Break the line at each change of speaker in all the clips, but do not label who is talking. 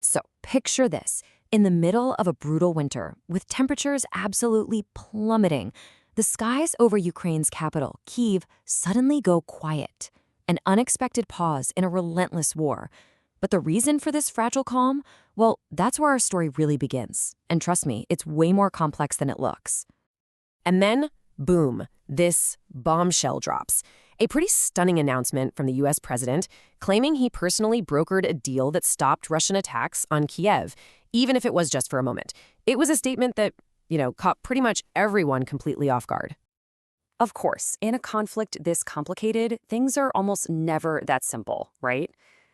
So picture this. In the middle of a brutal winter, with temperatures absolutely plummeting, the skies over Ukraine's capital, Kyiv, suddenly go quiet. An unexpected pause in a relentless war. But the reason for this fragile calm? Well, that's where our story really begins. And trust me, it's way more complex than it looks. And then, boom, this bombshell drops. A pretty stunning announcement from the U.S. president claiming he personally brokered a deal that stopped Russian attacks on Kiev, even if it was just for a moment. It was a statement that, caught pretty much everyone completely off guard. Of course, in a conflict this complicated, things are almost never that simple, right?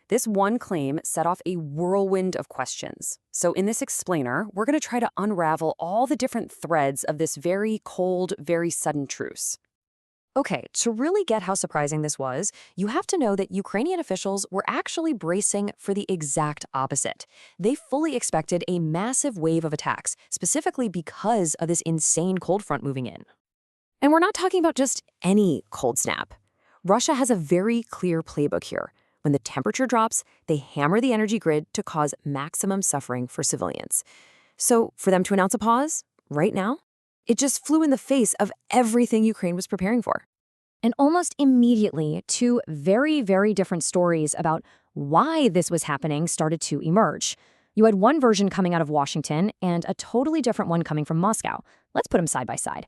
This one claim set off a whirlwind of questions. So in this explainer, we're going to try to unravel all the different threads of this very cold, very sudden truce. Okay, to really get how surprising this was, you have to know that Ukrainian officials were actually bracing for the exact opposite. They fully expected a massive wave of attacks, specifically because of this insane cold front moving in. And we're not talking about just any cold snap. Russia has a very clear playbook here. When the temperature drops, they hammer the energy grid to cause maximum suffering for civilians. So for them to announce a pause, right now, it just flew in the face of everything Ukraine was preparing for. And almost immediately, two very, very different stories about why this was happening started to emerge. You had one version coming out of Washington and a totally different one coming from Moscow. Let's put them side by side.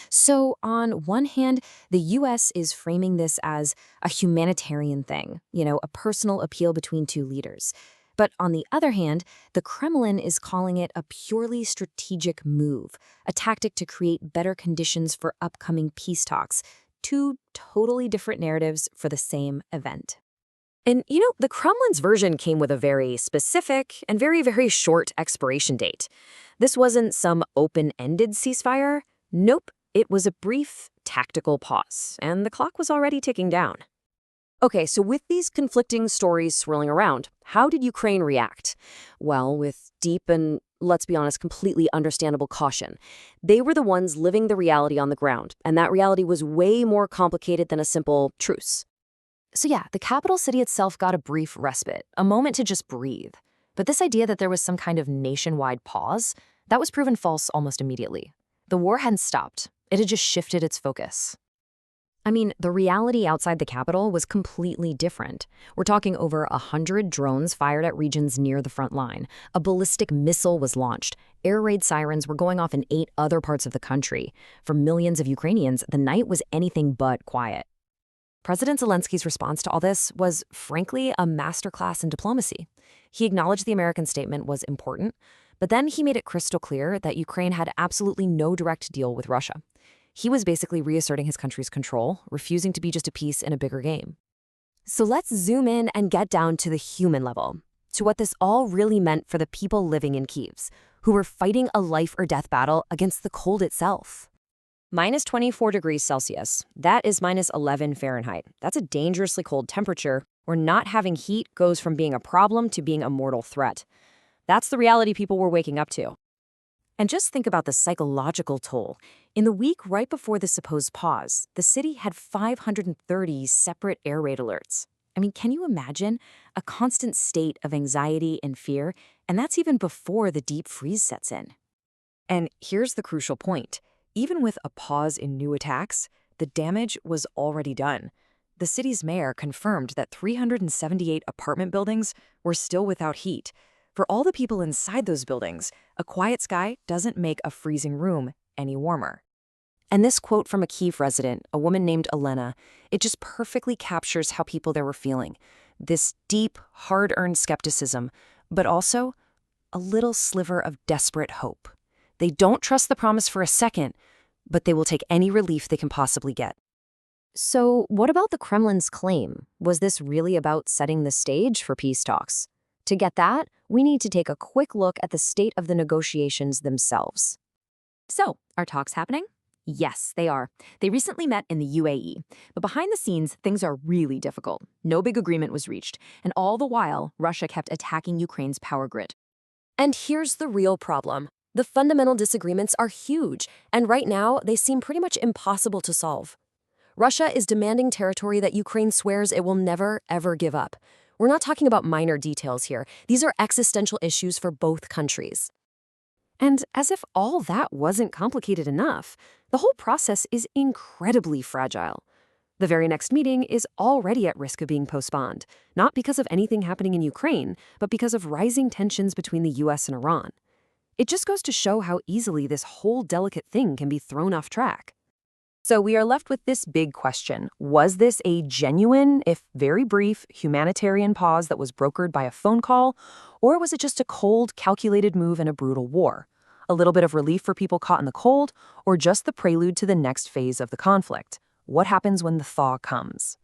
So on one hand, the U.S. is framing this as a humanitarian thing, a personal appeal between two leaders. But on the other hand, the Kremlin is calling it a purely strategic move, a tactic to create better conditions for upcoming peace talks. Two totally different narratives for the same event. And, the Kremlin's version came with a very specific and very, very short expiration date. This wasn't some open-ended ceasefire. Nope, it was a brief, tactical pause, and the clock was already ticking down. Okay, so with these conflicting stories swirling around, how did Ukraine react? Well, with deep and, let's be honest, completely understandable caution. They were the ones living the reality on the ground, and that reality was way more complicated than a simple truce. So yeah, the capital city itself got a brief respite, a moment to just breathe. But this idea that there was some kind of nationwide pause, that was proven false almost immediately. The war hadn't stopped. It had just shifted its focus. I mean, the reality outside the capital was completely different. We're talking over 100 drones fired at regions near the front line. A ballistic missile was launched. Air raid sirens were going off in 8 other parts of the country. For millions of Ukrainians, the night was anything but quiet. President Zelensky's response to all this was, frankly, a masterclass in diplomacy. He acknowledged the American statement was important, but then he made it crystal clear that Ukraine had absolutely no direct deal with Russia. He was basically reasserting his country's control, refusing to be just a piece in a bigger game. So let's zoom in and get down to the human level, to what this all really meant for the people living in Kyiv, who were fighting a life-or-death battle against the cold itself. Minus 24 degrees Celsius, that is minus 11 Fahrenheit. That's a dangerously cold temperature where not having heat goes from being a problem to being a mortal threat. That's the reality people were waking up to. And just think about the psychological toll. In the week right before the supposed pause, the city had 530 separate air raid alerts. I mean, can you imagine a constant state of anxiety and fear? And that's even before the deep freeze sets in. And here's the crucial point. Even with a pause in new attacks, the damage was already done. The city's mayor confirmed that 378 apartment buildings were still without heat. For all the people inside those buildings, a quiet sky doesn't make a freezing room any warmer. And this quote from a Kyiv resident, a woman named Elena, it just perfectly captures how people there were feeling. This deep, hard-earned skepticism, but also a little sliver of desperate hope. They don't trust the promise for a second, but they will take any relief they can possibly get. So what about the Kremlin's claim? Was this really about setting the stage for peace talks? To get that, we need to take a quick look at the state of the negotiations themselves. So, are talks happening? Yes, they are. They recently met in the UAE. But behind the scenes, things are really difficult. No big agreement was reached. And all the while, Russia kept attacking Ukraine's power grid. And here's the real problem. The fundamental disagreements are huge. And right now, they seem pretty much impossible to solve. Russia is demanding territory that Ukraine swears it will never, ever give up. We're not talking about minor details here. These are existential issues for both countries. And as if all that wasn't complicated enough, the whole process is incredibly fragile. The very next meeting is already at risk of being postponed, not because of anything happening in Ukraine, but because of rising tensions between the US and Iran. It just goes to show how easily this whole delicate thing can be thrown off track. So we are left with this big question. Was this a genuine, if very brief, humanitarian pause that was brokered by a phone call? Or was it just a cold, calculated move in a brutal war? A little bit of relief for people caught in the cold, or just the prelude to the next phase of the conflict? What happens when the thaw comes?